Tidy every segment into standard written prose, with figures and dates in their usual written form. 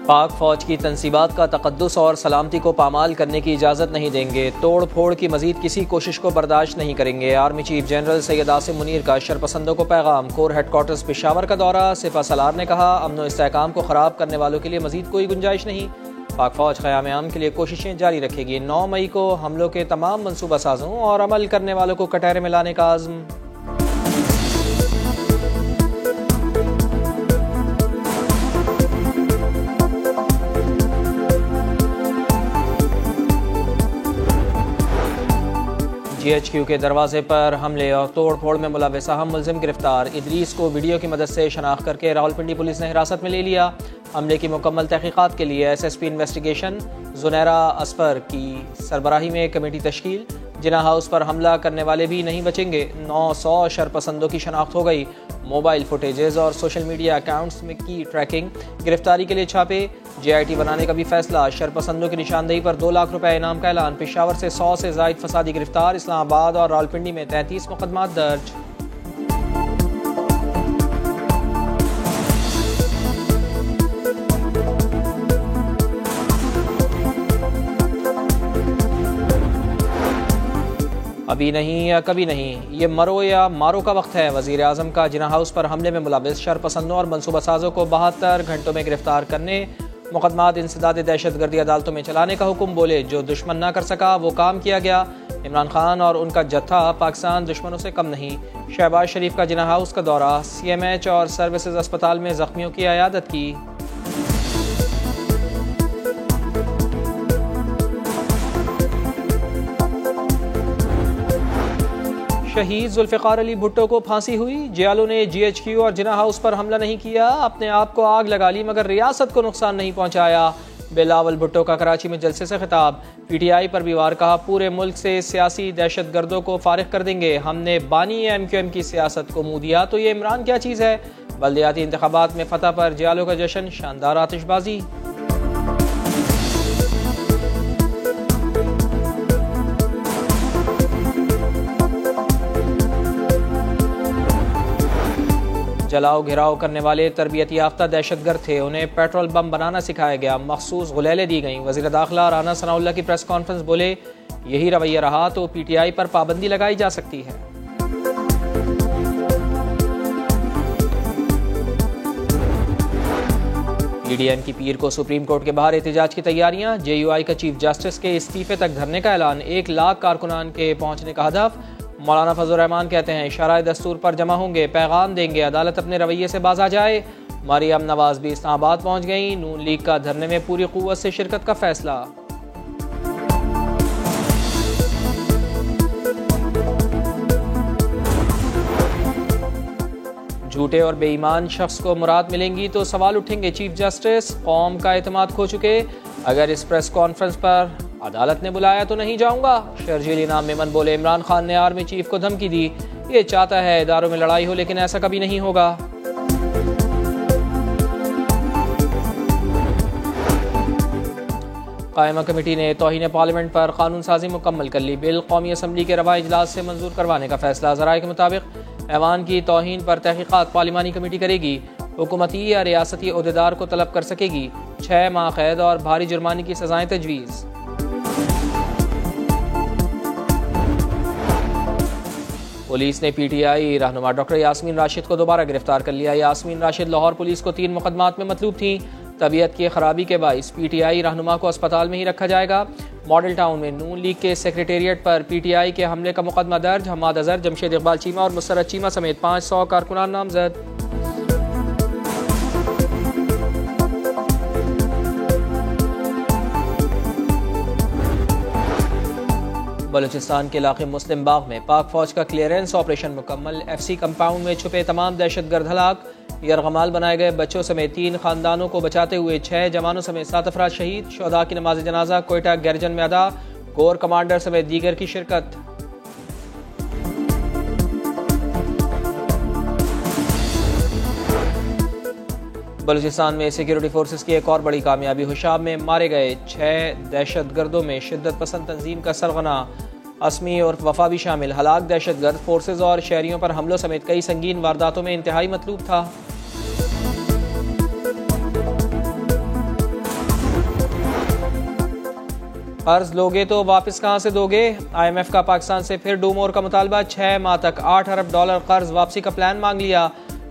पाक फ़ौज की तनसीबात का तक़द्दुस और सलामती को पामाल करने की इजाज़त नहीं देंगे। तोड़ फोड़ की मज़ीद किसी कोशिश को बर्दाश्त नहीं करेंगे। Army chief general Syed Asim Munir का शरपसंदों को पैगाम। कोर हेडक्वार्टर्स पेशावर का दौरा। सिपा सलार ने कहा, अमन व इस्तेहकाम को ख़राब करने वालों के लिए मज़ीद कोई गुंजाइश नहीं। पाक फ़ौज क़याम आम के लिए कोशिशें जारी रखेगी। 9 मई को हमलों के तमाम मनसूबा साजों और अमल करने वालों को कटहरे में लाने का आज़म। GHQ के दरवाजे पर हमले और तोड़ फोड़ में मुलव्वस अहम मुलजिम गिरफ्तार। इदरीस को वीडियो की मदद से शनाख्त करके रावलपिंडी पुलिस ने हिरासत में ले लिया। हमले की मुकम्मल तहकीकात के लिए SSP इन्वेस्टिगेशन जुनैरा असफर की सरबराही में कमेटी तश्कील। जिना हाउस पर हमला करने वाले भी नहीं बचेंगे। 900 शरपसंदों की शनाख्त हो गई। मोबाइल फुटेजेस और सोशल मीडिया अकाउंट्स में की ट्रैकिंग। गिरफ्तारी के लिए छापे। JIT बनाने का भी फैसला। शरपसंदों की निशानदेही पर 2 लाख रुपए इनाम का ऐलान। पेशावर से 100 से जायद फसादी गिरफ्तार। इस्लामाबाद और रावलपिंडी में 33 मुकदमात दर्ज। अभी नहीं या कभी नहीं, ये मरो या मारो का वक्त है। वज़ीर आज़म का जिना हाउस पर हमले में मुलव्वस शरपसंदों और मनसूबा साजों को 72 घंटों में गिरफ्तार करने, मुकदमात इंसदाद दहशतगर्दी अदालतों में चलाने का हुक्म। बोले, जो दुश्मन ना कर सका वो काम किया गया। इमरान खान और उनका जत्था पाकिस्तान दुश्मनों से कम नहीं। शहबाज शरीफ का जिना हाउस का दौरा। CMH और सर्विसेज अस्पताल में जख्मियों की अयादत की। शहीद जुल्फ़िकार अली भुट्टो को फांसी हुई। जियालों ने GHQ और जिना हाउस पर हमला नहीं किया, अपने आप को आग लगा ली मगर रियासत को नुकसान नहीं पहुंचाया। बिलावल भुट्टो का कराची में जलसे से खिताब। PTI पर भी वार। कहा, पूरे मुल्क से सियासी दहशतगर्दों को फारिग कर देंगे। हमने बानी MQM की सियासत को मुंह दिया तो ये इमरान क्या चीज़ है। बल्दियाती इंतखाबात में फतह पर जियालों का जश्न, शानदार आतिशबाजी। जलाओ घिराव करने वाले तरबियत याफ्ता दहशतगर्द थे, उन्हें पेट्रोल बम बनाना सिखाया गया। मखसूस गुलेले दी गईं। वज़ीर दाखिला राना सनाउल्लाह की प्रेस कॉन्फ्रेंस। बोले, यही रवैया रहा तो PTI पर पाबंदी लगाई जा सकती है। EDM की पीर को सुप्रीम कोर्ट के बाहर एहतजाज की तैयारियां। JUI का चीफ जस्टिस के इस्तीफे तक धरने का ऐलान। 1 लाख कारकुनान के पहुंचने का हदफ। मौलाना फजल रहमान कहते हैं, शराय दस्तूर पर जमा होंगे, पैगाम देंगे, अदालत अपने रवैये से बाज आ जाए। मरियम नवाज भी इस्लामाबाद पहुंच गई। नून लीग का धरने में पूरी कुव्वत से शिरकत का फैसला। झूठे और बेईमान शख्स को मुराद मिलेंगी तो सवाल उठेंगे। चीफ जस्टिस, कौम का एतमाद खो चुके, अगर इस प्रेस कॉन्फ्रेंस पर अदालत ने बुलाया तो नहीं जाऊंगा। शर्जील इनाम मेमन बोले, इमरान खान ने आर्मी चीफ को धमकी दी। ये चाहता है इदारों में लड़ाई हो, लेकिन ऐसा कभी नहीं होगा। कायमा कमेटी ने तौहीन पार्लियामेंट पर कानून साजी मुकम्मल कर ली। बिल कौमी असम्बली के रवा इजलास से मंजूर करवाने का फैसला। ज़राए के मुताबिक ऐवान की तौहीन पर तहकीकात पार्लिमानी कमेटी करेगी। हुकूमती या रियासती ओहदेदार को तलब कर सकेगी। 6 माह कैद और भारी जुर्माने की सजाएं तजवीज़। पुलिस ने PTI रहनुमा डॉक्टर यास्मीन राशिद को दोबारा गिरफ्तार कर लिया। यास्मीन राशिद लाहौर पुलिस को 3 मुकदमात में मतलूब थी। तबीयत की खराबी के बाइस PTI रहनुमा को अस्पताल में ही रखा जाएगा। मॉडल टाउन में नून लीग के सेक्रेटेरिएट पर PTI के हमले का मुकदमा दर्ज। हमाद अजहर, जमशेद इकबाल चीमा और मुसरत चीमा समेत 500 कारकुनान नामजद। बलूचिस्तान के इलाके मुस्लिम बाग में पाक फौज का क्लियरेंस ऑपरेशन मुकम्मल। FC कंपाउंड में छुपे तमाम दहशतगर्द हलाक। यरगमाल बनाए गए बच्चों समेत 3 खानदानों को बचाते हुए 6 जवानों समेत 7 अफराद शहीद। शोहदा की नमाज जनाजा कोयटा गैरजन में अदा। कोर कमांडर समेत दीगर की शिरकत। बलूचिस्तान में सिक्योरिटी फोर्सेस की एक और बड़ी कामयाबी। हुशाब में मारे गए 6 दहशतगर्दों में शिद्दत पसंद तंजीम का सरगना असमी और वफा भी शामिल। हलाक दहशतगर्द फोर्सेज और शहरियों पर हमलों समेत कई संगीन वारदातों में इंतहाई मतलूब था। कर्ज लोगे तो वापस कहाँ से दोगे? IMF का पाकिस्तान से फिर डू मोर का मुतालबा। 6 माह तक $8 अरब कर्ज वापसी का प्लान मांग लिया।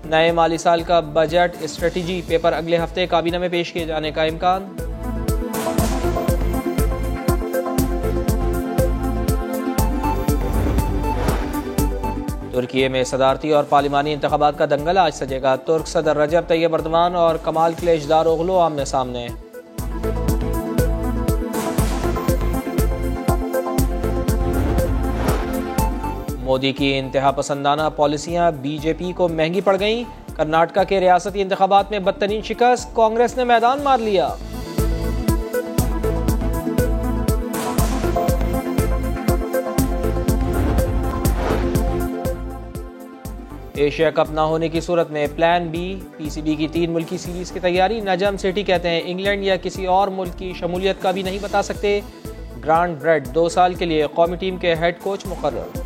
नए माली साल का बजट स्ट्रेटजी पेपर अगले हफ्ते काबीना में पेश किए जाने का इम्कान। तुर्की में सदारती और पार्लिमानी इंतखाबात का दंगल आज सजेगा। तुर्क सदर रजब तैयब एर्दोगान और कमाल क्लिचदारोग्लू आमने सामने। मोदी की इंतहा पसंदाना पॉलिसियां बीजेपी को महंगी पड़ गईं। कर्नाटका के रियासती इंतखाबात में बदतरीन शिकस्त, कांग्रेस ने मैदान मार लिया। एशिया कप न होने की सूरत में प्लान बी, PCB की 3 मुल्की सीरीज की तैयारी। नजम सेठी कहते हैं इंग्लैंड या किसी और मुल्क की शमूलियत का भी नहीं बता सकते। ग्रांट ब्रेड 2 साल के लिए कौमी टीम के हेड कोच मुकर्रर।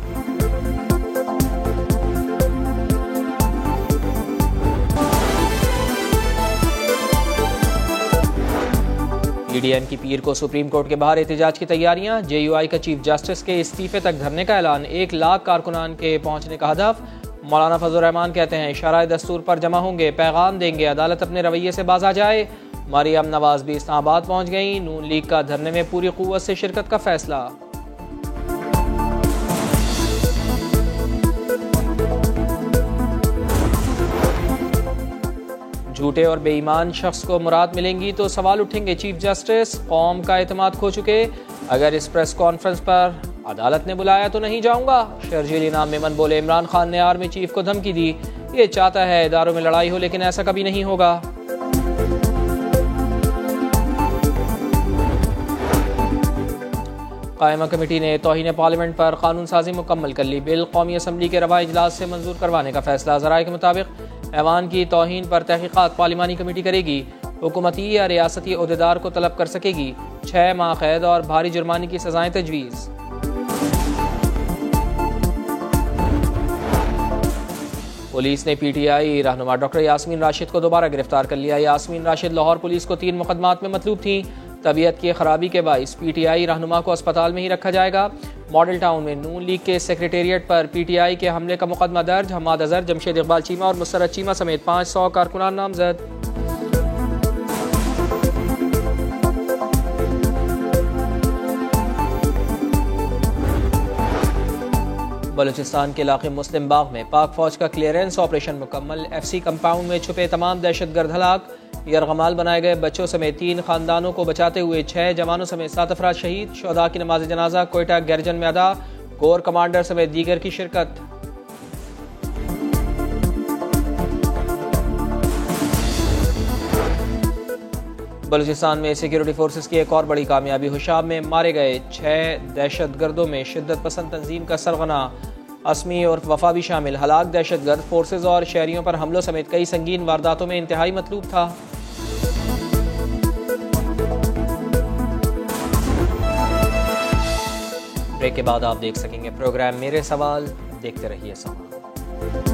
EDM की पीर को सुप्रीम कोर्ट के बाहर एहतजाज की तैयारियां। JUI का चीफ जस्टिस के इस्तीफे तक धरने का ऐलान। 1 लाख कारकुनान के पहुंचने का हदफ। मौलाना फजलुर रहमान कहते हैं शराय दस्तूर पर जमा होंगे, पैगाम देंगे अदालत अपने रवैये से बाज आ जाए। मरियम नवाज भी इस्लामाबाद पहुंच गई। नून लीग का धरने में पूरी कुव्वत से शिरकत का फैसला। झूठे और बेईमान शख्स को मुराद मिलेंगी तो सवाल उठेंगे चीफ जस्टिस। कौम का एतमाद खो चुके, अगर इस प्रेस कॉन्फ्रेंस पर अदालत ने बुलाया तो नहीं जाऊंगा। शर्जील इनाम मेमन बोले इमरान खान ने आर्मी चीफ को धमकी दी। ये चाहता है इदारों में लड़ाई हो, लेकिन ऐसा कभी नहीं होगा। कायमा कमेटी ने तौहीन पार्लियामेंट पर कानून साजी मुकम्मल कर ली। बिल कौमी असम्बली के रवा इजलास से मंजूर करवाने का फैसला। ज़राए के मुताबिक ऐवान की तौहीन पर तहकीकात पार्लिमानी कमेटी करेगी। हुकूमती या रियासती ओहदेदार को तलब कर सकेगी। 6 माह कैद और भारी जुर्माने की सजाएं तजवीज़। पुलिस ने PTI रहनुमा डॉक्टर यास्मीन राशिद को दोबारा गिरफ्तार कर लिया। यास्मीन राशिद लाहौर पुलिस को 3 मुकदमात में मतलूब थी। तबीयत की खराबी के बाइस PTI रहनुमा को अस्पताल में ही रखा जाएगा। मॉडल टाउन में नून लीग के सेक्रेटेरिएट पर PTI के हमले का मुकदमा दर्ज। हमाद अजहर, जमशेद इकबाल चीमा और मुसरत चीमा समेत 500 कारकुनान नामजद। बलूचिस्तान के इलाके मुस्लिम बाग में पाक फौज का क्लियरेंस ऑपरेशन मुकम्मल। FC कंपाउंड में छुपे तमाम दहशतगर्द हलाक। यरगमाल बनाए गए बच्चों समेत 3 खानदानों को बचाते हुए 6 जवानों समेत 7 अफराद शहीद। शुहदा की नमाज जनाजा कोयटा गैरजन में अदा। कोर कमांडर समेत दीगर की शिरकत। बलूचिस्तान में सिक्योरिटी फोर्सेस की एक और बड़ी कामयाबी। हुशाब में मारे गए 6 दहशतगर्दों में शिद्दत पसंद तंजीम का सरगना असमी और वफा भी शामिल। हलाक दहशतगर्द फोर्सेज और शहरियों पर हमलों समेत कई संगीन वारदातों में इंतहाई मतलूब था। ब्रेक के बाद आप देख सकेंगे प्रोग्राम मेरे सवाल। देखते रहिए सवाल।